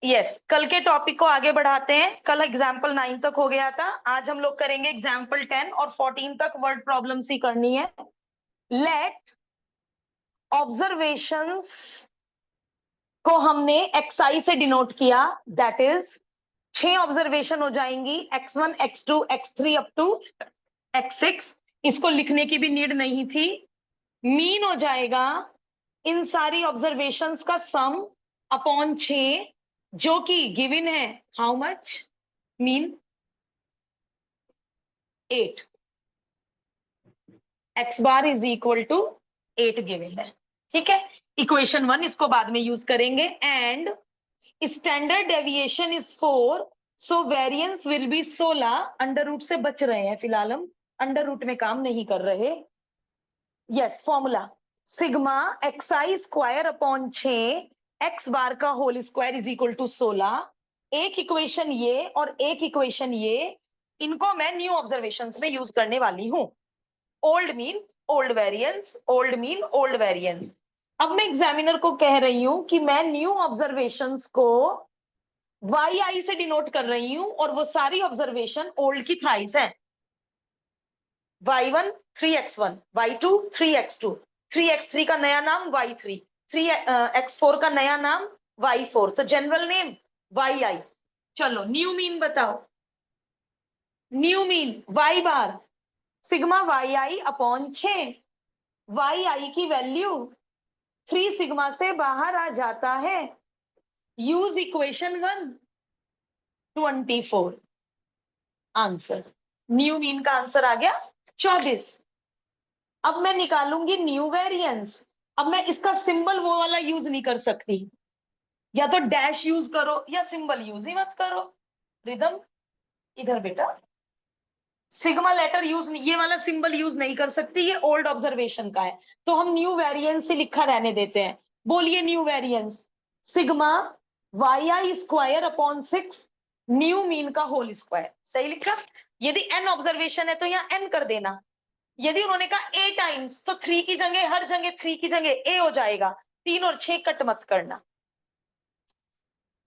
Yes, कल के topic को आगे बढ़ाते हैं। कल एग्जाम्पल 9 तक हो गया था, आज हम लोग करेंगे एग्जाम्पल 10 और 14 तक वर्ड प्रॉब्लम्स ही करनी है। लेट ऑब्जर्वेशंस को हमने xi से डिनोट किया, दैट इज 6 ऑब्जर्वेशन हो जाएंगी, x1 x2 x3 up to x6। इसको लिखने की भी नीड नहीं थी। मीन हो जाएगा इन सारी ऑब्जर्वेशंस का सम अपॉन 6, जो कि गिवन है how much, mean 8। X bar is equal to 8 given है। ठीक है, इक्वेशन 1 इसको बाद में यूज करेंगे। And standard deviation is 4, so variance will be 16। Under root से बच रहे हैं फिलहाल, हम अंडर रूट में काम नहीं कर रहे। Yes, formula sigma X I square upon 6 X bar का whole square is equal to 16। एक इक्वेशन ये और एक इक्वेशन ये, इनको मैं न्यू ऑब्जर्वेशंस में यूज करने वाली हूं। Old mean old variance, old mean old variance. अब मैं एग्जामिनर को कह रही हूं कि मैं न्यू ऑब्जर्वेशंस को वाई आई से डिनोट कर रही हूं, और वो सारी ऑब्जर्वेशन ओल्ड की थ्राइस है। y1 3x1, y2 3x2, 3x3 का नया नाम y3, 3x4 का नया नाम y4, तो जनरल नेम yi। चलो न्यू मीन बताओ। न्यू मीन y बार सिग्मा yi अपॉन 6। yi की वैल्यू 3 सिग्मा से बाहर आ जाता है। Use equation 1, 24। Answer new mean का आंसर आ गया 24। अब मैं निकालूंगी न्यू वेरिएंस। अब मैं इसका सिंबल वो वाला यूज नहीं कर सकती, या तो डैश यूज करो या सिंबल यूज ही मत करो। रिदम इधर बेटा, सिग्मा लेटर यूज, ये वाला सिंबल यूज नहीं कर सकती, ये ओल्ड ऑब्जर्वेशन का है। तो हम न्यू वेरिएंस से लिखा रहने देते हैं। बोलिए new variance sigma yi square upon 6 new mean का होल स्क्वायर। सही लिखा। यदि n ऑब्जर्वेशन है तो यहाँ n कर देना। यदि उन्होंने कहा a टाइम्स, तो 3 की जगह, हर जगह 3 की जगह a हो जाएगा। 3 और 6 कट मत करना,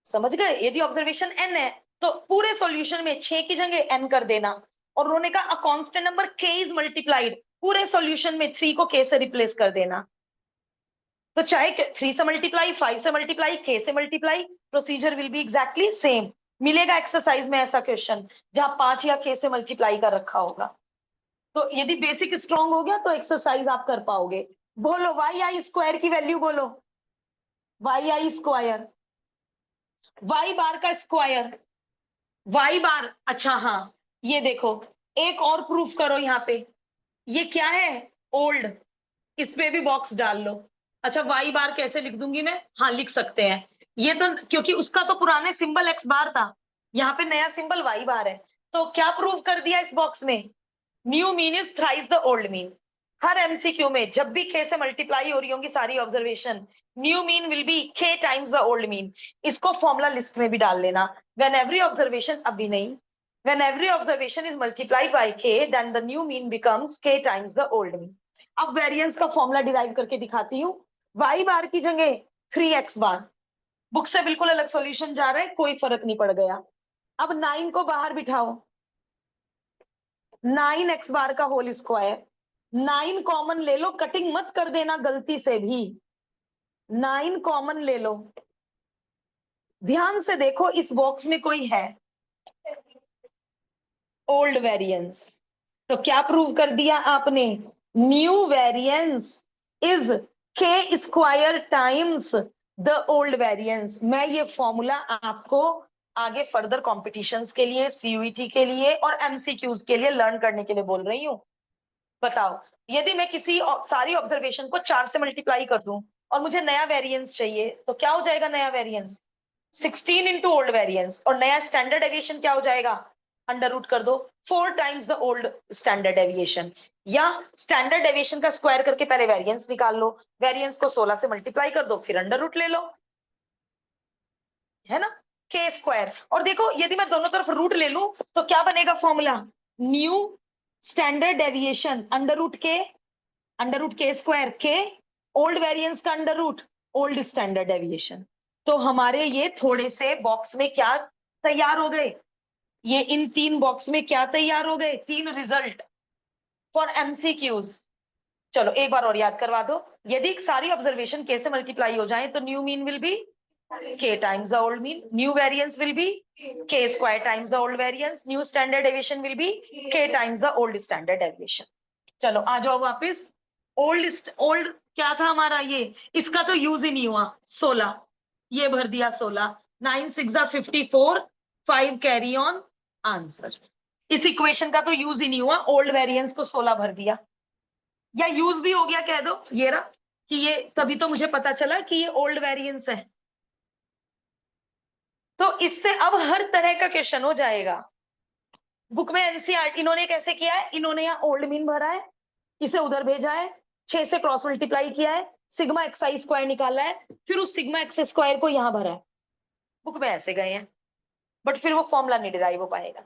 समझ गए। यदि ऑब्जर्वेशन n है तो पूरे सॉल्यूशन में 6 की जगह n कर देना। और उन्होंने कहा अ constant number k is multiplied, पूरे सॉल्यूशन में 3 को k से रिप्लेस कर देना। तो चाहे 3 से मल्टीप्लाई, 5 से मल्टीप्लाई, k से multiply, procedure will be exactly same. मिलेगा एक्सरसाइज में ऐसा क्वेश्चन जहां 5 या k से मल्टीप्लाई का रखा होगा। तो यदि बेसिक स्ट्रांग हो गया तो एक्सरसाइज आप कर पाओगे। बोलो वाई आई स्क्वायर की वैल्यू बोलो। वाई आई स्क्वायर, वाई बार का स्क्वायर, वाई बार। अच्छा हाँ, ये देखो, एक और प्रूफ करो यहाँ पे। ये क्या है, ओल्ड, इस पे भी बॉक्स डाल लो। अच्छा वाई बार कैसे लिख दूंगी मैं, हाँ लिख सकते हैं। ये तो क्योंकि उसका तो पुराने सिंबल एक्स बार था, यहाँ पे नया सिंबल वाई बार है। तो क्या प्रूव कर दिया इस बॉक्स में, new mean is thrice the old mean. Her MCQ में जब भी k से मल्टीप्लाई हो रही होंगी सारी observation, new mean will be k times the old mean. इसको फॉर्मूला लिस्ट में भी डाल लेना। व्हेन एवरी ऑब्जर्वेशन, अभी नहीं, when every observation is multiplied by k, then the new mean becomes k times the old mean. अब variance का formula derive करके दिखाती हूँ। y बार की जगह 3x बार, बुक से बिल्कुल अलग सॉल्यूशन जा रहा है, कोई फर्क नहीं पड़ गया। अब 9 को बाहर बिठाओ, 9x बार का होल स्क्वायर, 9 कॉमन ले लो, कटिंग मत कर देना गलती से भी। 9 कॉमन ले लो। ध्यान से देखो इस बॉक्स में कोई है ओल्ड वेरिएंस, तो क्या प्रूव कर दिया आपने, new variance is k square times the old variance. मैं ये फॉर्मूला आपको आगे फर्दर कॉम्पिटिशंस के लिए, सीयूईटी के लिए और एमसीक्यूज के लिए लर्न करने के लिए बोल रही हूँ। बताओ, यदि मैं किसी सारी ऑब्जर्वेशन को 4 से मल्टीप्लाई कर दूं और मुझे नया वेरिएंस चाहिए, तो क्या हो जाएगा नया वेरिएंस, 16 इंटू ओल्ड वेरिएंस। और नया स्टैंडर्ड डेविएशन क्या हो जाएगा, अंडर रूट कर दो 4 times the old standard deviation. या स्टैंडर्ड डेविएशन का स्क्वायर करके पहले वेरिएंस निकाल लो, वेरिएंस को 16 से मल्टीप्लाई कर दो, फिर अंडर रूट ले लो, है ना, के स्क्वायर। और देखो यदि मैं दोनों तरफ रूट ले लूं तो क्या बनेगा formula, new standard deviation under root k square, k old variance का under root old standard deviation. तो हमारे ये थोड़े से बॉक्स में क्या तैयार हो गए, ये इन 3 बॉक्स में क्या तैयार हो गए, 3 रिजल्ट फॉर एमसीक्यूज। चलो एक बार और याद करवा दो। यदि सारी ऑब्जर्वेशन के से मल्टीप्लाई हो जाए तो new mean will be k times the old mean, new variance will be k square times the old variance, new standard deviation will be k times the old standard deviation। चलो आ जाओ वापस। Old क्या था हमारा, ये इसका तो use ही नहीं हुआ, 16 ये भर दिया, 16 9 6 54 5 कैरी ऑन आंसर। इस इक्वेशन का तो यूज ही नहीं हुआ, ओल्ड वेरिएंस को 16 भर दिया, या यूज भी हो गया कह दो ये रहा, कि ये तभी तो मुझे पता चला कि ये ओल्ड वेरिएंस है। तो इससे अब हर तरह का क्वेश्चन हो जाएगा। बुक में एनसीईआरटी इन्होंने कैसे किया है, इन्होंने यहाँ ओल्ड मीन भरा है, इसे उधर भेजा है, 6 से क्रॉस मल्टीप्लाई किया है, सिग्मा एक्स स्क्वायर निकाला है, फिर उस सिग्मा एक्स स्क्वायर को यहाँ भरा है। बुक में ऐसे गए हैं, बट फिर वो फॉर्मूला नहीं डिराइव हो पाएगा।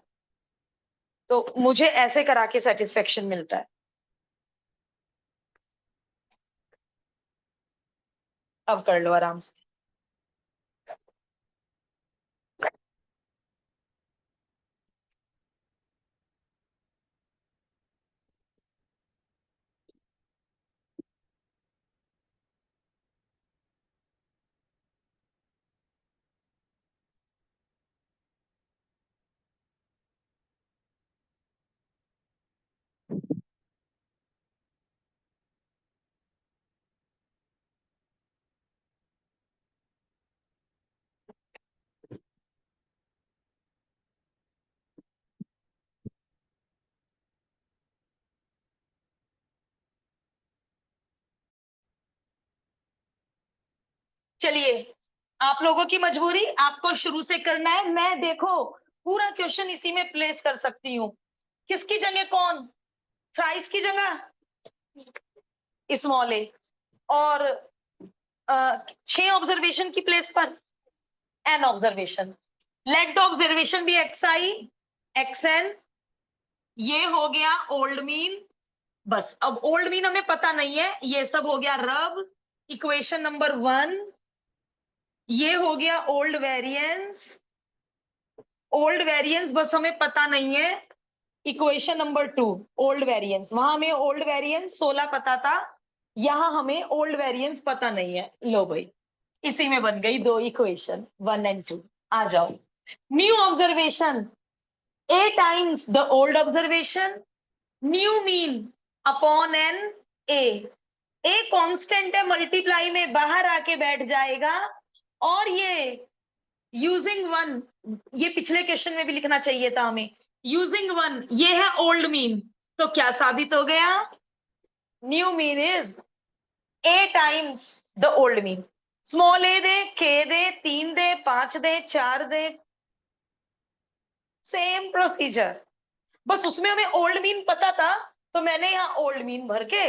तो मुझे ऐसे करा के सेटिस्फेक्शन मिलता है। अब कर लो आराम से। चलिए, आप लोगों की मजबूरी, आपको शुरू से करना है। मैं देखो पूरा क्वेश्चन इसी में प्लेस कर सकती हूँ। किसकी जगह कौन, थ्राइस की जगह स्मॉल ए, और 6 ऑब्जर्वेशन की प्लेस पर n observation. Let the observation be x i x n, ये हो गया ओल्ड मीन। बस अब ओल्ड मीन हमें पता नहीं है, ये सब हो गया रब, इक्वेशन नंबर 1। ये हो गया ओल्ड वेरिएंस, ओल्ड वेरिएंस बस हमें पता नहीं है, इक्वेशन नंबर 2 ओल्ड वेरिएंस। वहां हमें ओल्ड वेरिएंस 16 पता था, यहां हमें ओल्ड वेरिएंस पता नहीं है। लो भाई, इसी में बन गई 2 इक्वेशन 1 एंड 2। आ जाओ, new observation a times the old observation, new mean upon n a। a constant है, मल्टीप्लाई में बाहर आके बैठ जाएगा, और ये यूजिंग 1, ये पिछले क्वेश्चन में भी लिखना चाहिए था हमें, यूजिंग 1 ये है ओल्ड मीन। तो क्या साबित हो गया, new mean is a times the old mean. Small A they, k they, 3 they, 5 they, 4 they, same procedure, बस उसमें हमें ओल्ड मीन पता था, तो मैंने यहाँ ओल्ड मीन भर के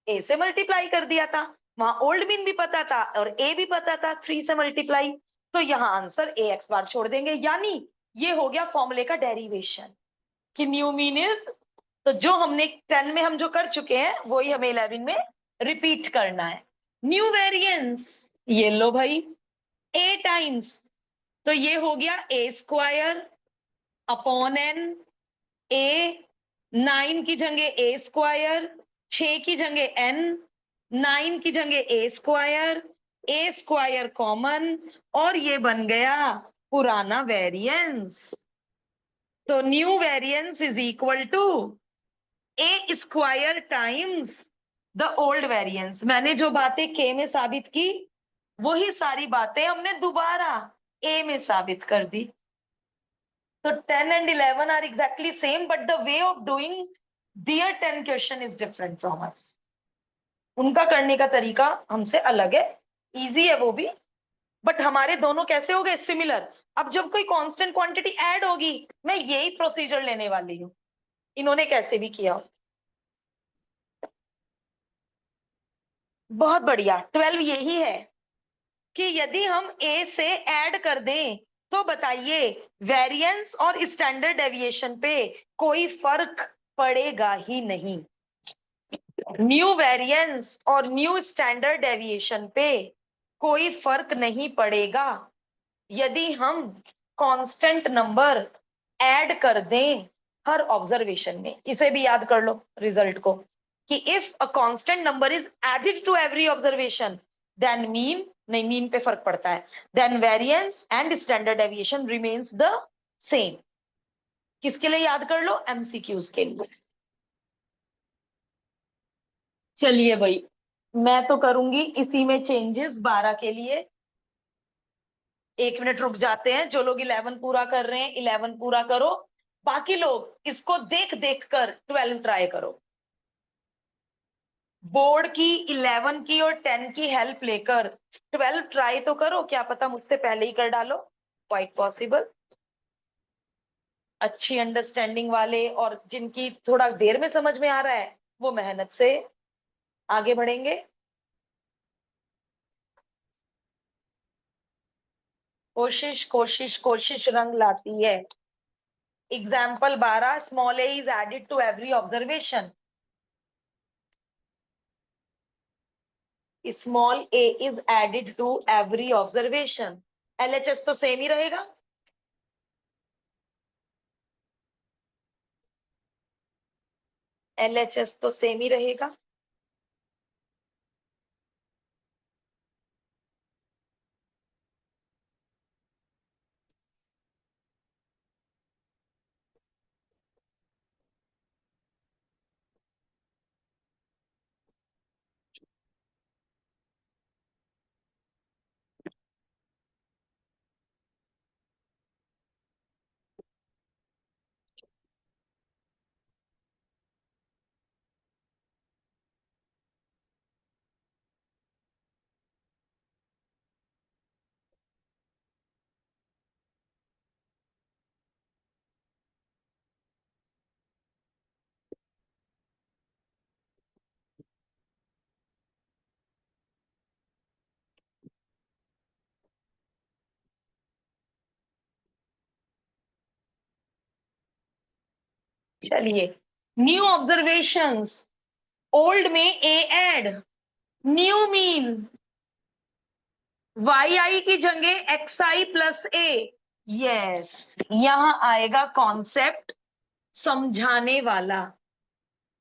ए से मल्टीप्लाई कर दिया था। वहां ओल्ड मीन भी पता था और ए भी पता था, 3 से मल्टीप्लाई, तो यहाँ आंसर ए एक्स बार छोड़ देंगे। यानी ये हो गया फॉर्मूले का डेरिवेशन कि न्यू मीन इज, तो जो हमने 10 में हम जो कर चुके हैं वही हमें 11 में रिपीट करना है। न्यू वेरिएंस, ये लो भाई, ए टाइम्स, तो ये हो गया ए स्क्वायर अपॉन एन, ए 9 की जगह ए स्क्वायर, 6 की जगह एन, 9 की जगह ए स्क्वायर कॉमन, और ये बन गया पुराना वेरिएंस। तो new variance is equal to a square times the old variance. मैंने जो बातें के में साबित की वही सारी बातें हमने दोबारा ए में साबित कर दी। So 10 and 11 are exactly same, but the way of doing their 10 question is different from us. उनका करने का तरीका हमसे अलग है, इजी है वो भी, बट हमारे दोनों कैसे हो गए, सिमिलर। अब जब कोई कांस्टेंट क्वांटिटी ऐड होगी, मैं यही प्रोसीजर लेने वाली हूँ, इन्होंने कैसे भी किया। बहुत बढ़िया, 12 यही है कि यदि हम ए से ऐड कर दें तो बताइए वेरिएंस और स्टैंडर्ड डेविएशन पे कोई फर्क पड़ेगा ही नहीं। न्यू वेरिएंस और न्यू स्टैंडर्ड डेविएशन पे कोई फर्क नहीं पड़ेगा यदि हम कांस्टेंट नंबर ऐड कर दें हर ऑब्जर्वेशन में। इसे भी याद कर लो रिजल्ट को कि if a constant number is added to every observation then mean, नहीं मीन पे फर्क पड़ता है, then variance and standard deviation remains the same. किसके लिए याद कर लो? एमसीक्यूज के लिए। चलिए भाई, मैं तो करूंगी इसी में चेंजेस 12 के लिए। 1 मिनट रुक जाते हैं, जो लोग 11 पूरा कर रहे हैं 11 पूरा करो, बाकी लोग इसको देख देख कर 12 ट्राई करो। बोर्ड की 11 की और 10 की हेल्प लेकर 12 ट्राई तो करो, क्या पता मुझसे पहले ही कर डालो, क्वाइट पॉसिबल। अच्छी अंडरस्टैंडिंग वाले और जिनकी थोड़ा देर में समझ में आ रहा है वो मेहनत से आगे बढ़ेंगे। कोशिश कोशिश कोशिश रंग लाती है। Example 12, small A is added to every observation. Small A is added to every observation. LHS तो सेम ही रहेगा। एलएचएस तो सेम ही रहेगा। चलिए, न्यू ऑब्जर्वेशंस, ओल्ड में ए add, new mean why i की जगह x i plus A. Yes, यहां आएगा कॉन्सेप्ट समझाने वाला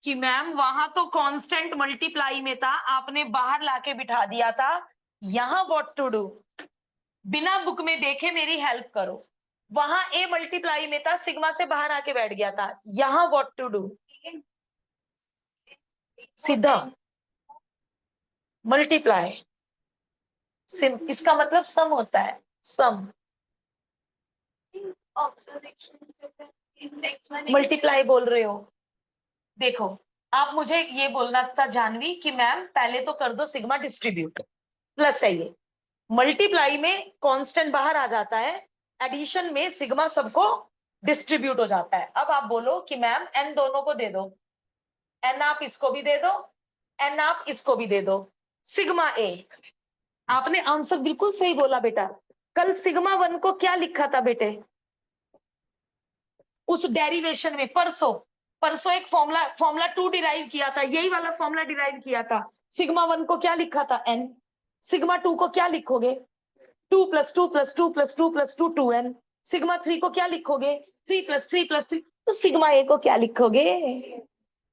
कि मैम वहां तो कांस्टेंट मल्टीप्लाई में था, आपने बाहर लाके बिठा दिया था। यहां व्हाट टू डू, बिना बुक में देखे मेरी हेल्प करो। वहां ए मल्टीप्लाई में था, सिग्मा से बाहर आके बैठ गया था। यहां व्हाट टू डू, सीधा मल्टीप्लाई। सिम इसका मतलब सम होता है, सम। मल्टीप्लाई बोल रहे हो, देखो आप मुझे ये बोलना था जानवी कि मैम पहले तो कर दो सिग्मा डिस्ट्रीब्यूट, प्लस है ये। मल्टीप्लाई में कांस्टेंट बाहर आ जाता है, एडिशन में सिग्मा सबको डिस्ट्रीब्यूट हो जाता है। अब आप बोलो कि मैम एन दोनों को दे दो, एन आप इसको भी दे दो, एन आप इसको भी दे दो, सिग्मा ए। आपने आंसर बिल्कुल सही बोला बेटा। कल सिग्मा वन को क्या लिखा था बेटे उस डेरिवेशन में? परसों परसों एक फॉर्मूला फॉर्मूला 2 डिराइव किया था, यही वाला फॉर्मूला डिराइव किया था। सिग्मा वन को क्या लिखा था? एन। सिग्मा टू को क्या लिखोगे? 2 + 2 + 2 + 2 + 2 2n। सिग्मा थ्री को क्या लिखोगे? 3 + 3 + 3। तो सिग्मा ए को क्या लिखोगे?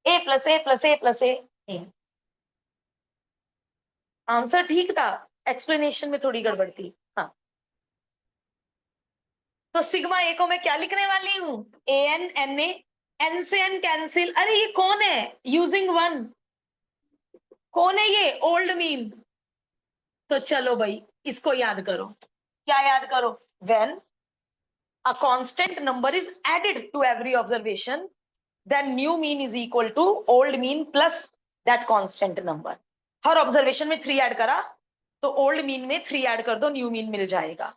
A + A + A + A। Answer ठीक था, एक्सप्लेनेशन में थोड़ी गड़बड़ थी। हाँ, तो सिग्मा ए को मैं क्या लिखने वाली हूँ? AN NA। एन से एन कैंसिल। अरे ये कौन है? यूजिंग वन, कौन है ये? Old mean. तो चलो भाई इसको याद करो। क्या याद करो? When a constant number is added to every observation, then new mean is equal to old mean plus that constant number। Her observation में 3 ऐड करा तो ओल्ड मीन में 3 ऐड कर दो, न्यू मीन मिल जाएगा।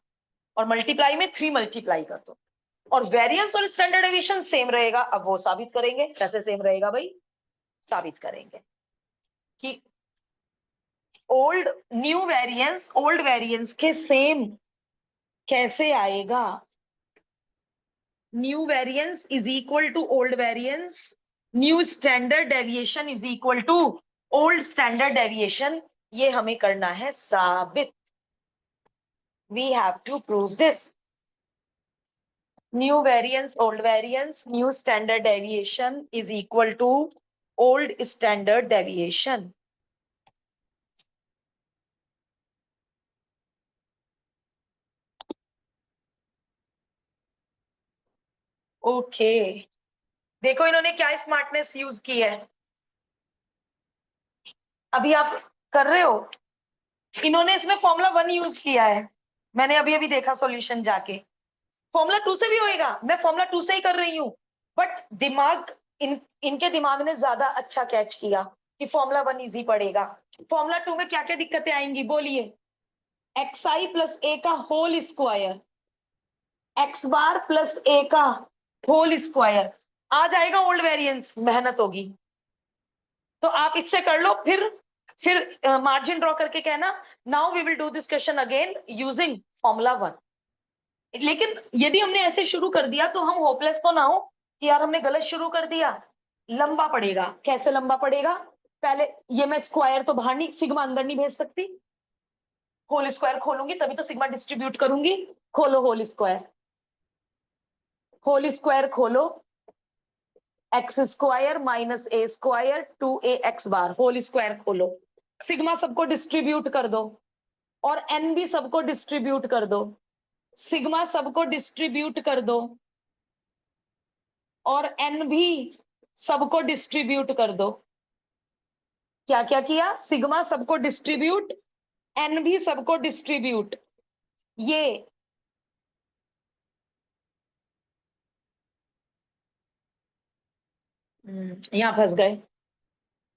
और मल्टीप्लाई में 3 मल्टीप्लाई कर दो, और वेरिएंस और स्टैंडर्ड डेविएशन सेम रहेगा। अब वो साबित करेंगे, कैसे सेम रहेगा भाई? साबित करेंगे कि ओल्ड वेरिएंस के सेम कैसे आएगा। New variance is equal to old variance, new standard deviation is equal to old standard deviation. ये हमें करना है साबित। we have to prove this. New variance, old variance, new standard deviation is equal to old standard deviation. Okay देखो इन्होंने क्या smartness use की है, अभी आप कर रहे हो, इन्होंने इसमें फॉर्मूला 1 यूज किया है। मैंने अभी अभी देखा सॉल्यूशन जाके, फॉर्मूला 2 से भी होएगा, मैं फॉर्मूला 2 से ही कर रही हूँ, बट दिमाग इनके दिमाग ने ज्यादा अच्छा कैच किया कि फॉर्मूला 1 इजी पड़ेगा। फॉर्मूला 2 में क्या क्या दिक्कतें आएंगी बोलिए। एक्स आई प्लस ए का होल स्क्वायर, एक्स बार प्लस ए का होल स्क्वायर, आ जाएगा ओल्ड वेरिएंस, मेहनत होगी तो आप इससे कर लो, फिर मार्जिन ड्रॉ करके कहना now we will do this question again using formula 1। लेकिन यदि हमने ऐसे शुरू कर दिया तो हम होपलेस तो ना हो कि यार हमने गलत शुरू कर दिया, लंबा पड़ेगा। कैसे लंबा पड़ेगा, पहले ये मैं स्क्वायर तो बाहर नहीं, सिग्मा अंदर नहीं भेज सकती, होल स्क्वायर खोलूंगी तभी तो सिग्मा डिस्ट्रीब्यूट करूंगी। खोलो होल स्क्वायर खोलो, एक्स स्क्वायर माइनस ए स्क्वायर 2ax बार, होल स्क्वायर खोलो, सिग्मा सबको डिस्ट्रीब्यूट कर दो और एन भी सबको डिस्ट्रीब्यूट कर दो, सिग्मा सबको डिस्ट्रीब्यूट कर दो और एन भी सबको डिस्ट्रीब्यूट कर दो। क्या क्या किया, सिग्मा सबको डिस्ट्रीब्यूट, एन भी सबको डिस्ट्रीब्यूट। ये यहां फंस गए,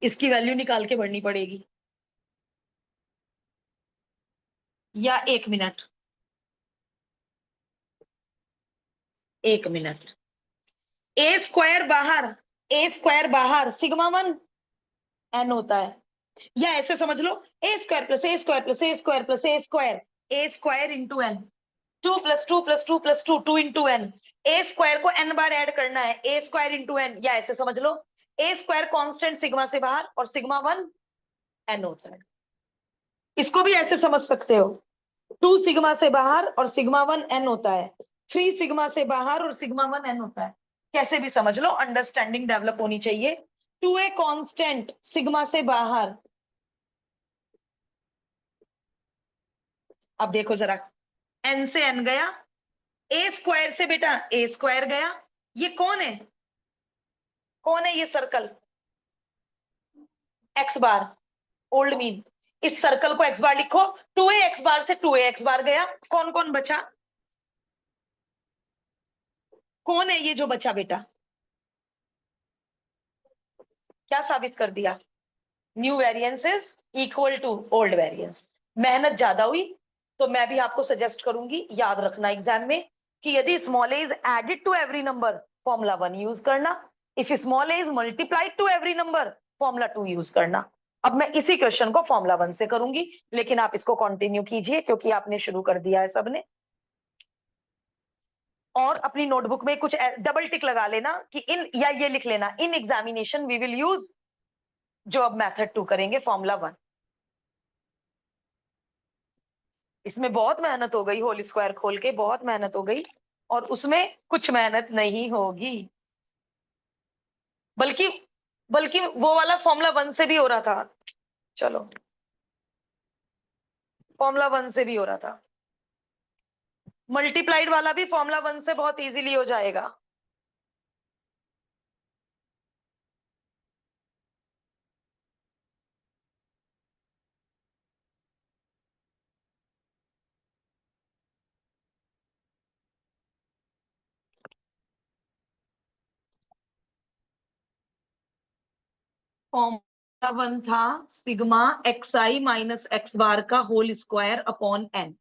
इसकी वैल्यू निकाल के भरनी पड़ेगी, या 1 मिनट, 1 मिनट। ए स्क्वायर बाहर सिग्मा 1 एन होता है, या ऐसे समझ लो A square plus A square plus A square plus A square into N, 2 + 2 + 2 + 2 2 into N, A square को एन बार ऐड करना है, ए स्क्वायर इंटू एन, या ऐसे समझ लो ए स्क्वायर कांस्टेंट सिग्मा से बाहर और सिग्मा 1 एन होता है। इसको भी ऐसे समझ सकते हो, 2 सिग्मा से बाहर और सिग्मा 1 एन होता है, 3 सिग्मा से बाहर और सिग्मा 1 एन होता है। कैसे भी समझ लो, अंडरस्टैंडिंग डेवलप होनी चाहिए। 2a कांस्टेंट सिग्मा से बाहर, अब देखो जरा, एन से एन गया, ए स्क्वायर से बेटा ए स्क्वायर गया, ये कौन है ये सर्कल, एक्स बार, ओल्ड मीन, इस सर्कल को एक्स बार लिखो, 2a x बार से 2a x बार गया, कौन कौन बचा, कौन है ये जो बचा बेटा, क्या साबित कर दिया, new variance is equal to old variance. मेहनत ज्यादा हुई तो मैं भी आपको सजेस्ट करूंगी, याद रखना एग्जाम में कि यदि small A is added to every number formula 1 use करना, if small A is multiplied to every number formula 2 use करना। अब मैं इसी क्वेश्चन को फॉर्मूला 1 से करूंगी, लेकिन आप इसको कंटिन्यू कीजिए क्योंकि आपने शुरू कर दिया है सबने। और अपनी नोटबुक में कुछ डबल टिक लगा लेना कि इन, या ये लिख लेना in examination we will use, जो अब मेथड 2 करेंगे फॉर्मूला 1। इसमें बहुत मेहनत हो गई, होल स्क्वायर खोल के बहुत मेहनत हो गई, और उसमें कुछ मेहनत नहीं होगी, बल्कि बल्कि वो वाला फॉर्मूला 1 से भी हो रहा था। चलो, फॉर्मूला 1 से भी हो रहा था, मल्टीप्लाइड वाला भी फॉर्मूला 1 से बहुत इजीली हो जाएगा। फॉर्मूला 1 था sigma x i minus x bar का whole square upon n,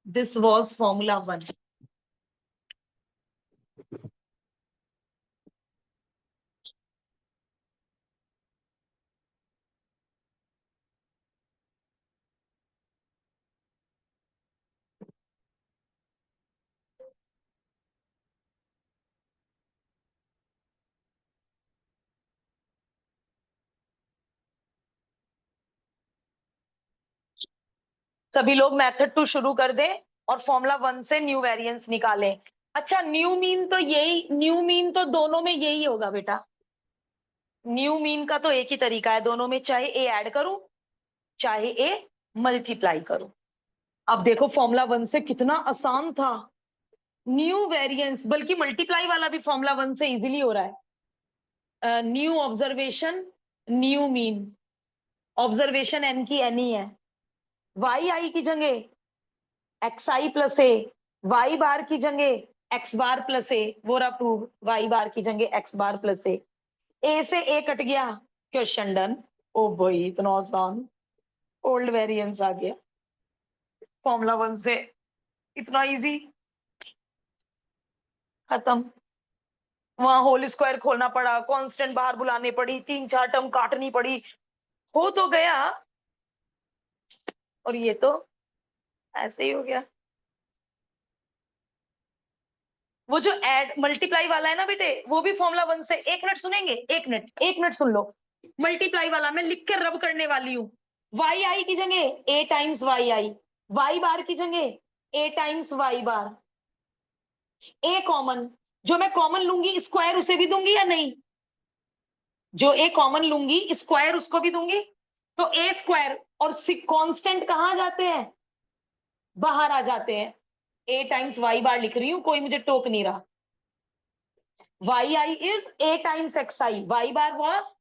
this was formula 1। सभी लोग मेथड 2 शुरू कर दें। और फॉर्मूला 1 से न्यू वेरिएंस निकालें। अच्छा, न्यू मीन तो यही, न्यू मीन तो दोनों में यही होगा बेटा। न्यू मीन का तो एक ही तरीका है दोनों में, चाहे ए ऐड करूं चाहे ए मल्टीप्लाई करूं। अब देखो फॉर्मूला 1 से कितना आसान था न्यू वेरिएंस, बल्कि मल्टीप्लाई वाला भी फॉर्मूला 1 से इजीली हो रहा है। New observation new mean, observation n की एन ही है, वाई आई की जगह x i plus a, y bar की जगह एक्स बार प्लस ए, वो रहा प्रूव, वाई बार की जगह एक्स बार प्लस ए से ए कट गया, क्वेश्चन डन। ओ भाई इतना आसान, ओल्ड वेरिएंस आ गया फॉर्मूला 1 से, इतना इजी, खत्म। वहां होल स्क्वायर खोलना पड़ा, कांस्टेंट बाहर बुलाने पड़ी, 3-4 टर्म काटनी पड़ी, हो तो गया। और ये तो ऐसे ही हो गया। वो जो ऐड मल्टीप्लाई वाला है ना बेटे, वो भी फॉर्मूला 1 से, एक मिनट सुनेंगे, एक मिनट सुन लो। मल्टीप्लाई वाला मैं लिख के रब करने वाली हूँ। वाई आई की जगह ए टाइम्स वाई आई, वाई बार की जगह ए टाइम्स वाई बार, ए कॉमन, जो मैं कॉमन लूंगी स्क्वायर उसे भी दूंगी या नहीं, जो ए कॉमन लूंगी स्क्वायर उसको भी दूंगी, तो ए स्क्वायर और कांस्टेंट कहां जाते हैं, बाहर आ जाते हैं। ए टाइम्स वाई बार लिख रही हूं, कोई मुझे टोक नहीं रहा। Y i is a times x i, y bar was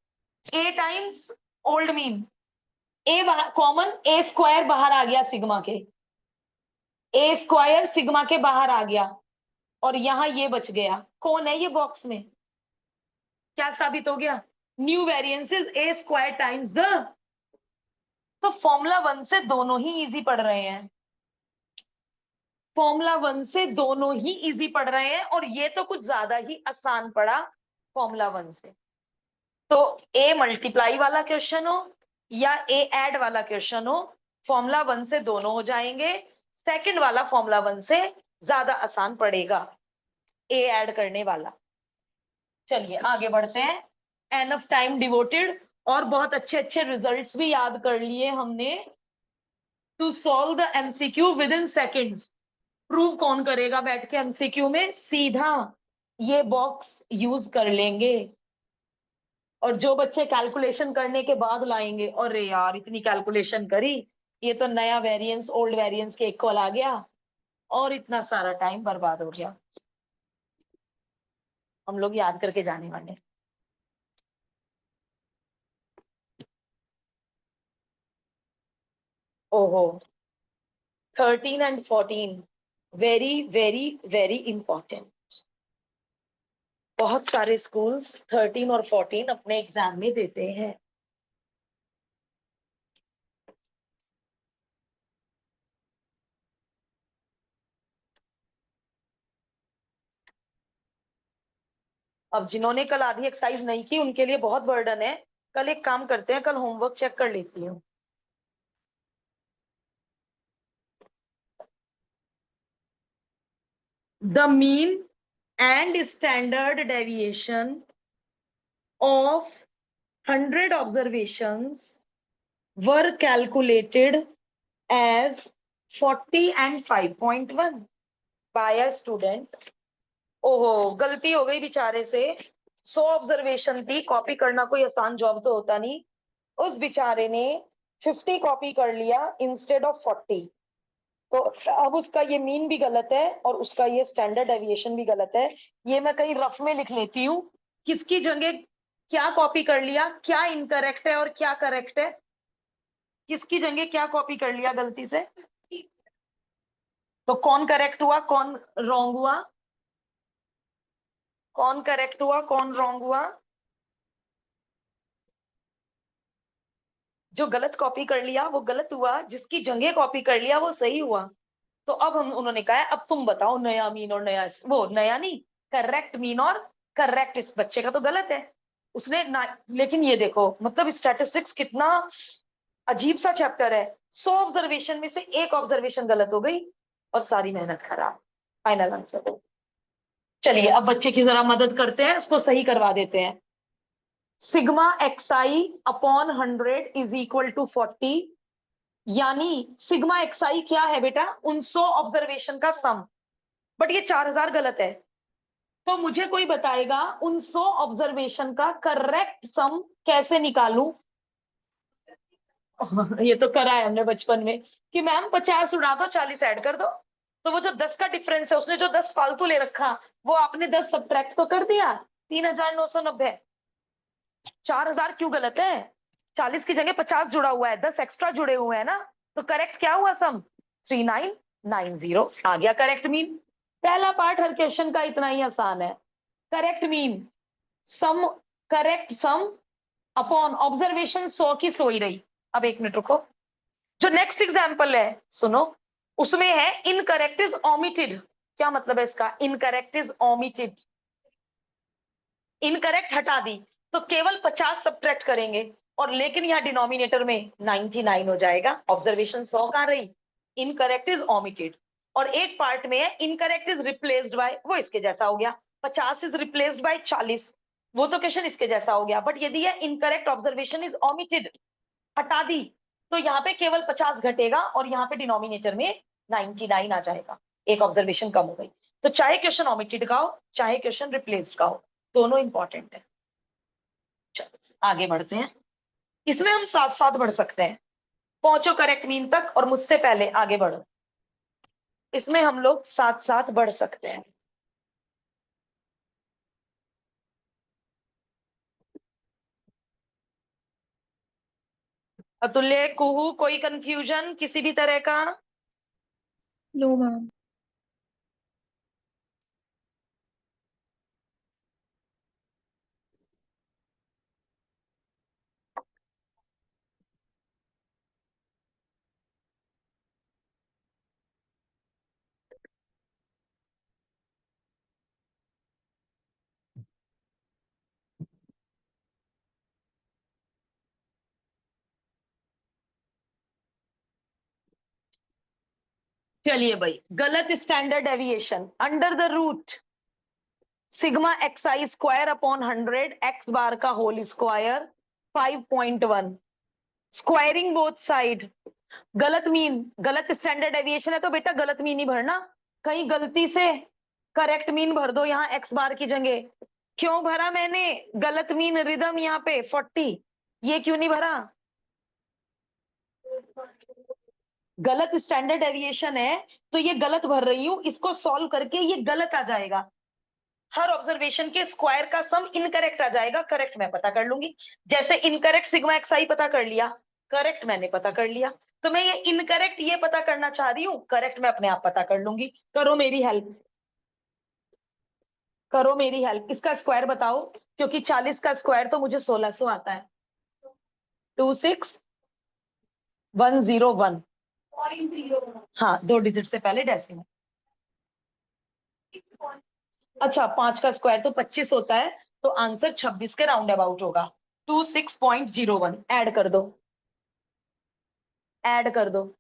a times old mean, a common, a square बाहर आ गया सिग्मा के, ए स्क्वायर सिग्मा के बाहर आ गया, और यहां ये बच गया, कौन है ये बॉक्स में, क्या साबित हो गया, new variance is a square times the. तो फॉर्मूला 1 से दोनों ही इजी पढ़ रहे हैं, फॉर्मूला 1 से दोनों ही इजी पढ़ रहे हैं, और ये तो कुछ ज्यादा ही आसान पड़ा फॉर्मूला 1 से। तो ए मल्टीप्लाई वाला क्वेश्चन हो या ए ऐड वाला क्वेश्चन हो, फॉर्मूला 1 से दोनों हो जाएंगे। सेकंड वाला फॉर्मूला 1 से ज्यादा आसान पड़ेगा, ए ऐड करने वाला। चलिए आगे बढ़ते हैं, एनफ टाइम डिवोटेड, और बहुत अच्छे अच्छे रिजल्ट्स भी याद कर लिए हमने। To solve the MCQ within seconds, prove कौन करेगा बैठ के एमसीक्यू में, सीधा ये बॉक्स यूज कर लेंगे। और जो बच्चे कैलकुलेशन करने के बाद लाएंगे, अरे यार इतनी कैलकुलेशन करी, ये तो नया वेरिएंस ओल्ड वेरिएंस के इक्वल आ गया, और इतना सारा टाइम बर्बाद हो गया, हम लोग याद करके जाने वाले। ओहो, 13 and 14 very very very important. बहुत सारे स्कूल्स 13 और 14 अपने एग्जाम में देते हैं। अब जिन्होंने कल आधी एक्सरसाइज नहीं की उनके लिए बहुत बर्डन है, कल एक काम करते हैं, कल होमवर्क चेक कर लेती हूँ। The mean and standard deviation of 100 observations were calculated as 40 and 5.1 by a student। ओहो, गलती हो गई बेचारे से, 100 ऑब्जर्वेशन थी, कॉपी करना कोई आसान जॉब तो होता नहीं, उस बेचारे ने 50 कॉपी कर लिया इंस्टेड ऑफ 40। तो अब उसका ये मीन भी गलत है और उसका ये स्टैंडर्ड डेविएशन भी गलत है। ये मैं कहीं रफ में लिख लेती हूँ, किसकी जगह क्या कॉपी कर लिया, क्या इनकरेक्ट है और क्या करेक्ट है, किसकी जगह क्या कॉपी कर लिया गलती से, तो कौन करेक्ट हुआ कौन रॉन्ग हुआ, कौन करेक्ट हुआ कौन रॉन्ग हुआ। जो गलत कॉपी कर लिया वो गलत हुआ, जिसकी जगह कॉपी कर लिया वो सही हुआ। तो अब हम उन्होंने कहा है अब तुम बताओ नया मीन और नया, वो नया नहीं, करेक्ट मीन और करेक्ट, इस बच्चे का तो गलत है उसने ना। लेकिन ये देखो मतलब स्टैटिस्टिक्स कितना अजीब सा चैप्टर है, 100 ऑब्जर्वेशन में से एक ऑब्जर्वेशन गलत हो गई और सारी मेहनत खराब, फाइनल आंसर। चलिए अब बच्चे की जरा मदद करते हैं, उसको सही करवा देते हैं। Sigma x i upon 100 is equal to 40, यानी सिग्मा एक्सआई क्या है बेटा, उन 100 ऑब्जर्वेशन का सम। बट ये 4000 गलत है, तो मुझे कोई बताएगा उन 100 ऑब्जर्वेशन का करेक्ट सम कैसे निकालूं। ये तो करा है हमने बचपन में कि मैम 50 उड़ा दो 40 ऐड कर दो, तो वो जो 10 का डिफरेंस है, उसने जो 10 फालतू ले रखा, वो आपने 10 सब्ट्रैक्ट तो कर दिया, 3990। 4000 क्यों गलत है, 40 की जगह 50 जुड़ा हुआ है, 10 एक्स्ट्रा जुड़े हुए हैं ना, तो करेक्ट क्या हुआ सम, 3990 आ गया करेक्ट मीन। पहला पार्ट हर क्वेश्चन का इतना ही आसान है, करेक्ट मीन सम, करेक्ट सम अपॉन ऑब्जर्वेशन 100 की 100 ही रही। अब एक मिनट रुको, जो नेक्स्ट एग्जाम्पल है सुनो, उसमें है इनकरेक्ट इज ओमिटेड। क्या मतलब है इसका, इनकरेक्ट इज ओमिटेड, इनकरेक्ट हटा दी तो केवल 50 सब्ट्रैक्ट करेंगे, और लेकिन यहाँ डिनोमिनेटर में 99 हो जाएगा, ऑब्जर्वेशन 100 कहां रही, इनकरेक्ट इज ओमिटेड। और एक पार्ट में है इनकरेक्ट इज रिप्लेस्ड बाय, वो इसके जैसा हो गया, 50 इज रिप्लेस्ड बाय 40, वो तो क्वेश्चन इसके जैसा हो गया। बट यदि है इनकरेक्ट ऑब्जर्वेशन इज ओमिटेड, हटा दी, तो यहाँ पे केवल 50 घटेगा और यहाँ पे डिनोमिनेटर में 99 आ जाएगा, एक ऑब्जर्वेशन कम हो गई। तो चाहे क्वेश्चन ओमिटेड का हो चाहे क्वेश्चन रिप्लेस्ड का हो, दोनों इंपॉर्टेंट है। चलो आगे बढ़ते हैं, इसमें हम साथ साथ बढ़ सकते हैं, पहुंचो करेक्ट मीन तक और मुझसे पहले आगे बढ़ो, इसमें हम लोग साथ साथ बढ़ सकते हैं। अतुल्य, कुहू, कोई कंफ्यूजन किसी भी तरह का? No ma'am. चलिए भाई, गलत standard deviation under the root sigma x I square upon 100 X bar का whole square 5.1, squaring both side. गलत मीन, गलत स्टैंडर्ड डेविएशन है तो बेटा गलत मीन ही भरना, कहीं गलती से करेक्ट मीन भर दो यहाँ एक्स बार की जगह। क्यों भरा मैंने गलत मीन रिदम यहाँ पे 40, ये क्यों नहीं भरा, गलत स्टैंडर्ड डेविएशन है तो ये गलत भर रही हूं, इसको सॉल्व करके ये गलत आ जाएगा, हर ऑब्जर्वेशन के स्क्वायर का सम इनकरेक्ट आ जाएगा, करेक्ट मैं पता कर लूंगी। जैसे इनकरेक्ट सिग्मा एक्स आई पता कर लिया, करेक्ट मैंने पता कर लिया, तो मैं ये इनकरेक्ट ये पता करना चाह रही हूँ, करेक्ट मैं अपने आप पता कर लूंगी। करो मेरी हेल्प, करो मेरी हेल्प, इसका स्क्वायर बताओ, क्योंकि 40 का स्क्वायर तो मुझे 1600 आता है, 26101, हाँ 2 डिजिट से पहले डेसिमल। अच्छा 5 का स्क्वायर तो 25 होता है, तो आंसर 26 के राउंड अबाउट होगा, 26.01 ऐड कर दो, ऐड कर दो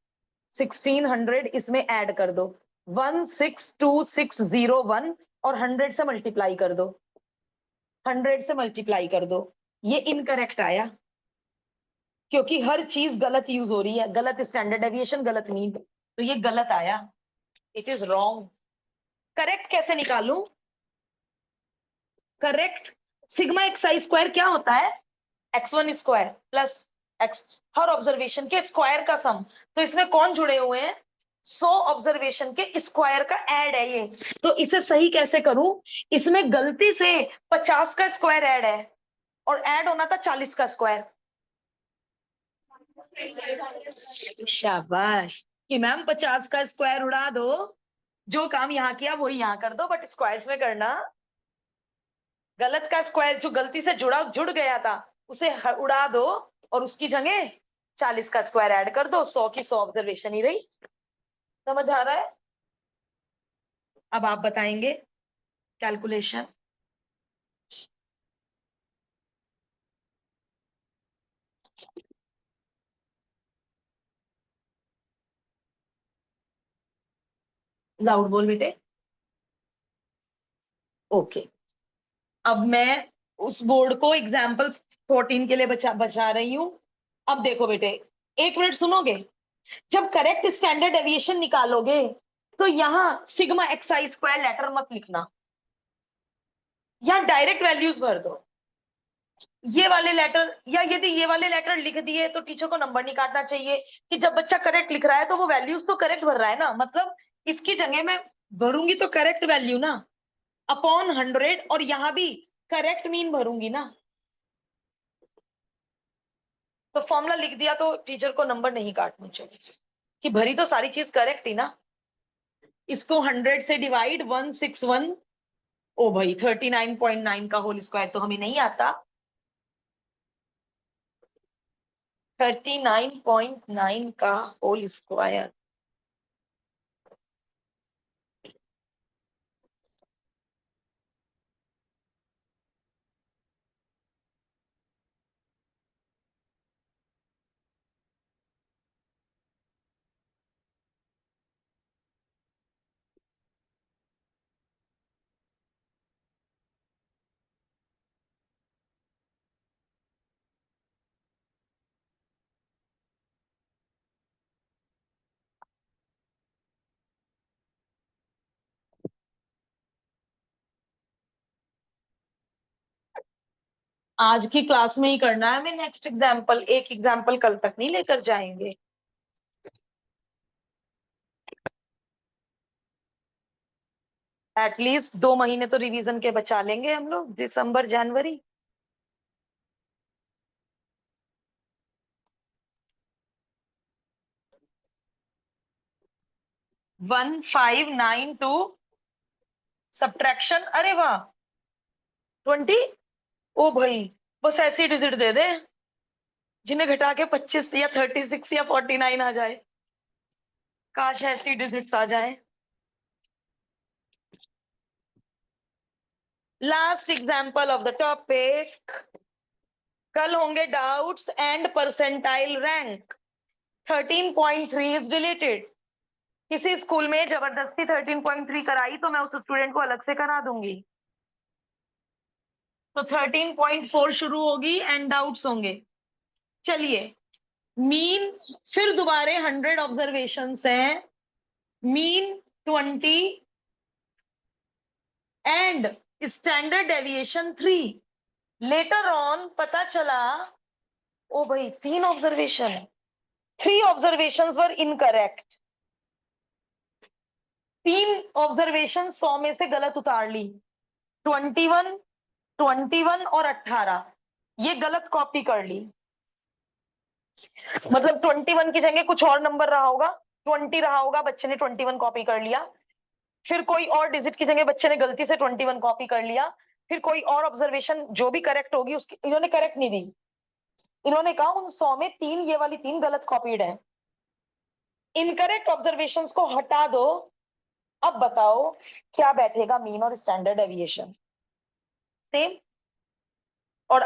1600 इसमें ऐड कर दो, 162601 और 100 से मल्टीप्लाई कर दो, 100 से मल्टीप्लाई कर दो, ये इनकरेक्ट आया, क्योंकि हर चीज गलत यूज हो रही है, गलत स्टैंडर्ड डेविएशन गलत मीन, तो ये गलत आया, इट इज रॉन्ग। करेक्ट कैसे निकालूं, correct sigma x I square क्या होता है, x1 स्क्वायर प्लस एक्स, हर ऑब्जर्वेशन के स्क्वायर का सम, तो इसमें कौन जुड़े हुए हैं, 100 ऑब्जर्वेशन के स्क्वायर का ऐड है ये, तो इसे सही कैसे करूं, इसमें गलती से 50 का स्क्वायर ऐड है और ऐड होना था 40 का स्क्वायर। शाबाश, कि मैम 50 का स्क्वायर उड़ा दो, जो काम यहाँ किया वही यहाँ कर दो, बट स्क्वायर्स में करना, गलत का स्क्वायर जो गलती से जुड़ गया था उसे उड़ा दो और उसकी जगह 40 का स्क्वायर ऐड कर दो, 100 की 100 ऑब्जर्वेशन ही रही। समझ आ रहा है, अब आप बताएंगे कैलकुलेशन। लाउड बोल बेटे। ओके, अब मैं उस बोर्ड को एग्जाम्पल 14 के लिए बचा रही हूं। अब देखो बेटे, एक मिनट सुनोगे, जब करेक्ट स्टैंडर्ड डेविएशन निकालोगे तो यहां सिग्मा एक्सआई स्क्वायर लेटर मत लिखना, या डायरेक्ट वैल्यूज भर दो। ये वाले लेटर, या यदि ये वाले लेटर लिख दिए तो टीचर को नंबर नहीं काटना चाहिए कि जब बच्चा करेक्ट लिख रहा है तो वो वैल्यूज तो करेक्ट भर रहा है ना, मतलब इसकी जगह मैं भरूंगी तो करेक्ट वैल्यू ना अपॉन 100, और यहां भी करेक्ट मीन भरूंगी ना। तो फॉर्मूला लिख दिया तो टीचर को नंबर नहीं काटना चाहिए कि भरी तो सारी चीज करेक्ट ही ना। इसको 100 से डिवाइड 161, ओ भाई 39.9 का होल स्क्वायर तो हमें नहीं आता। 39.9 का होल स्क्वायर, आज की क्लास में ही करना है हमें। नेक्स्ट एग्जाम्पल, एक एग्जाम्पल कल तक नहीं लेकर जाएंगे। एटलीस्ट 2 महीने तो रिवीजन के बचा लेंगे हम लोग, दिसंबर जनवरी। वन 592 सब्ट्रैक्शन, अरे वाह 20। ओ भाई बस ऐसी डिजिट दे दे जिन्हें घटा के 25 या 36 या 49 आ जाए। काश ऐसी डिजिट्स आ जाए। Last example of the topic. कल होंगे doubts and percentile rank. 13.3 is deleted. किसी स्कूल में जबरदस्ती 13.3 कराई तो मैं उस स्टूडेंट को अलग से करा दूंगी। तो 13.4 शुरू होगी एंड डाउट्स होंगे। चलिए, मीन फिर दोबारे 100 ऑब्जर्वेशन है, mean 20 and standard deviation 3। Later on पता चला, ओ भाई 3 ऑब्जर्वेशन, 3 ऑब्जर्वेशन वर इनकरेक्ट। 3 ऑब्जर्वेशन 100 में से गलत उतार ली। 21, 21 और 18 ये गलत कॉपी कर ली। मतलब 21 की जगह कुछ और नंबर रहा होगा, 20 रहा होगा, बच्चे ने 21 कॉपी कर लिया। फिर कोई और डिजिट की जगह बच्चे ने गलती से 21 कॉपी कर लिया। फिर कोई और ऑब्जर्वेशन जो भी करेक्ट होगी उसकी इन्होंने करेक्ट नहीं दी। इन्होंने कहा उन 100 में 3, ये वाली 3 गलत कॉपीड है। इनकरेक्ट ऑब्जर्वेशंस को हटा दो। अब बताओ क्या बैठेगा मीन और स्टैंडर्ड डेविएशन। सेम। और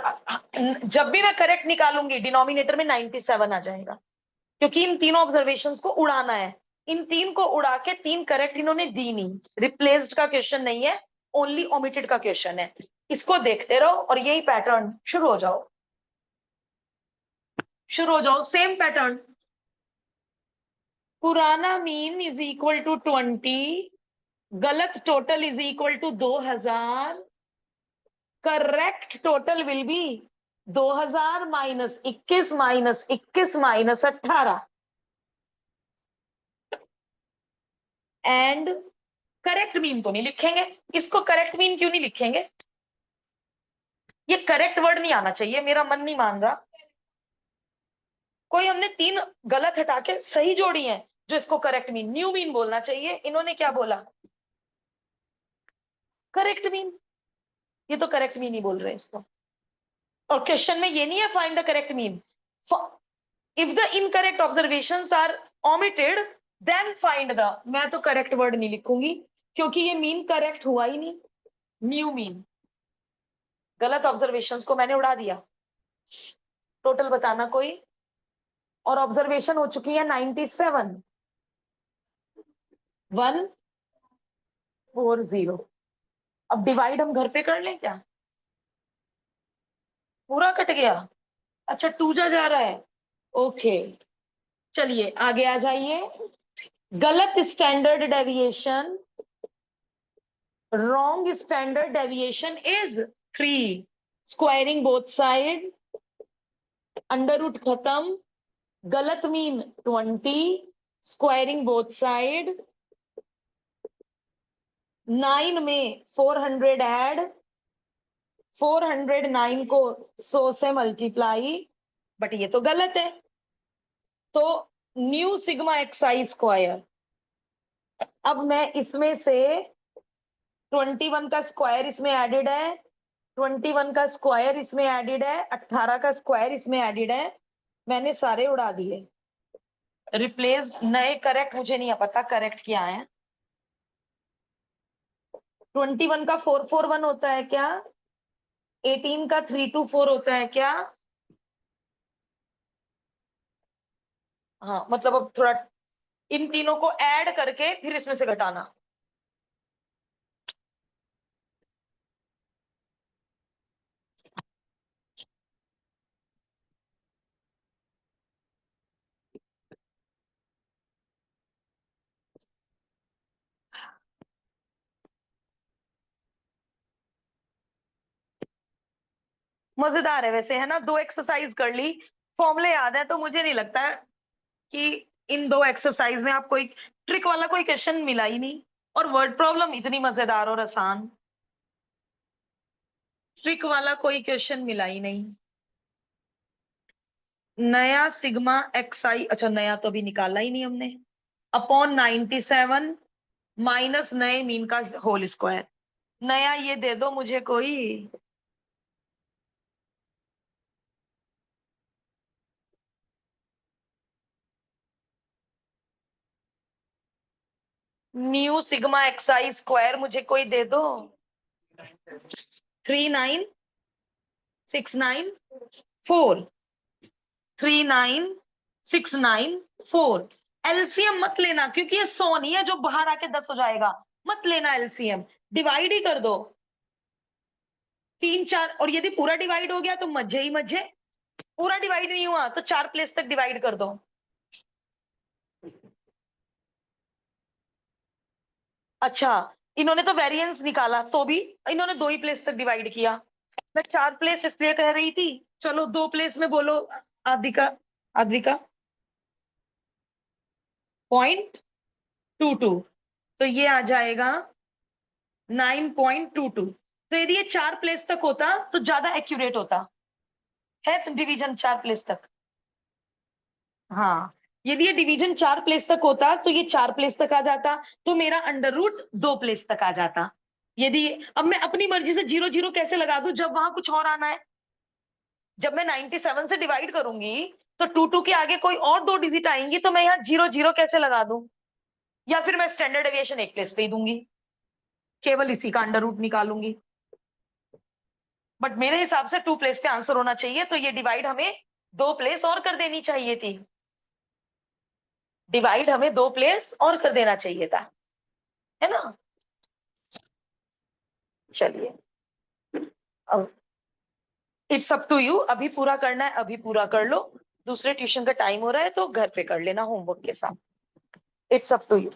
जब भी मैं करेक्ट निकालूंगी डिनोमिनेटर में 97 आ जाएगा, क्योंकि इन तीनों ऑब्जर्वेशंस को उड़ाना है। इन 3 को उड़ा के 3 करेक्ट इन्होंने दी नहीं। रिप्लेस्ड का क्वेश्चन नहीं है, ओनली ओमिटेड का क्वेश्चन है। इसको देखते रहो और यही पैटर्न शुरू हो जाओ, शुरू हो जाओ। सेम पैटर्न, पुराना मीन इज इक्वल टू 20, गलत total is equal to 2000, correct total will be 2000 minus 21 minus 21 minus 18 and correct mean तो नहीं लिखेंगे। इसको करेक्ट मीन क्यों नहीं लिखेंगे? ये करेक्ट वर्ड नहीं आना चाहिए, मेरा मन नहीं मान रहा। कोई हमने 3 गलत हटा के सही जोड़ी है जो इसको करेक्ट मीन, न्यू मीन बोलना चाहिए। इन्होंने क्या बोला? Correct mean. ये तो करेक्ट मीन ही बोल रहे हैं इसको। और क्वेश्चन में ये नहीं है find the correct mean. If the incorrect observations are omitted then find the, मैं तो करेक्ट वर्ड नहीं लिखूंगी क्योंकि ये मीन करेक्ट हुआ ही नहीं। न्यू मीन, गलत ऑब्जर्वेशंस को मैंने उड़ा दिया। टोटल बताना कोई। और ऑब्जर्वेशन हो चुकी है 97, 140। अब डिवाइड हम घर पे कर लें क्या? पूरा कट गया? अच्छा 2 जा रहा है, ओके। चलिए आगे आ जाइए। गलत standard deviation, wrong standard deviation is 3, squaring both side, under root खत्म, गलत मीन 20, स्क्वायरिंग बोथ साइड, 9 में 400 ऐड, 409 को 100 से मल्टीप्लाई, बट ये तो गलत है। तो न्यू सिग्मा एक्सआई स्क्वायर, अब मैं इसमें से 21 का स्क्वायर इसमें एडेड है, 21 का स्क्वायर इसमें एडेड है, 18 का स्क्वायर इसमें एडेड है, मैंने सारे उड़ा दिए। रिप्लेस नए करेक्ट मुझे नहीं पता करेक्ट क्या है। 21 का 441 होता है क्या? 18 का 324 होता है क्या? हाँ मतलब अब थोड़ा इन तीनों को ऐड करके फिर इसमें से घटाना। मजेदार है वैसे, है ना? 2 एक्सरसाइज कर ली, फॉर्मूले याद है, तो मुझे नहीं लगता है कि इन 2 एक्सरसाइज में आपको एक ट्रिक वाला कोई क्वेश्चन मिला ही नहीं। और वर्ड प्रॉब्लम इतनी मजेदार और आसान, ट्रिक वाला कोई क्वेश्चन मिला ही नहीं। नया सिग्मा एक्स आई, अच्छा नया तो अभी निकाला ही नहीं हमने, अपॉन 97 माइनस नए मीन का होल स्क्वायर। नया ये दे दो मुझे कोई। New sigma x I square मुझे कोई दे दो। 39694, 39694। एलसीएम मत लेना क्योंकि ये 100 नहीं है जो बाहर आके 10 हो जाएगा, मत लेना एलसीएम, डिवाइड ही कर दो। 3 4, और यदि पूरा डिवाइड हो गया तो मजे ही मजे, पूरा डिवाइड नहीं हुआ तो 4 प्लेस तक डिवाइड कर दो। अच्छा, इन्होंने तो वेरिएंस निकाला तो भी इन्होंने 2 ही प्लेस तक डिवाइड किया, मैं 4 प्लेस इसलिए कह रही थी। चलो 2 प्लेस में बोलो। आदिका, आद्विका 0.22, तो ये आ जाएगा 9.22। तो यदि ये 4 प्लेस तक होता तो ज्यादा एक्यूरेट होता है, डिवीजन 4 प्लेस तक। हाँ, यदि ये डिवीजन 4 प्लेस तक होता तो ये 4 प्लेस तक आ जाता, तो मेरा अंडर रूट 2 प्लेस तक आ जाता। यदि अब मैं अपनी मर्जी से 0 0 कैसे लगा दूं जब वहां कुछ और आना है? जब मैं 97 से डिवाइड करूंगी तो 2 के आगे कोई और 2 डिजिट आएंगी, तो मैं यहाँ 0 0 कैसे लगा दूं? या फिर मैं स्टैंडर्ड डेविएशन एक प्लेस पे ही दूंगी, केवल इसी का अंडर रूट निकालूंगी। बट मेरे हिसाब से 2 प्लेस पे आंसर होना चाहिए, तो ये डिवाइड हमें 2 प्लेस और कर देनी चाहिए थी, डिवाइड हमें 2 प्लेस और कर देना चाहिए था, है ना? चलिए, अब इट्स अप टू यू, अभी पूरा करना है अभी पूरा कर लो, दूसरे ट्यूशन का टाइम हो रहा है तो घर पे कर लेना होमवर्क के साथ। It's up to you.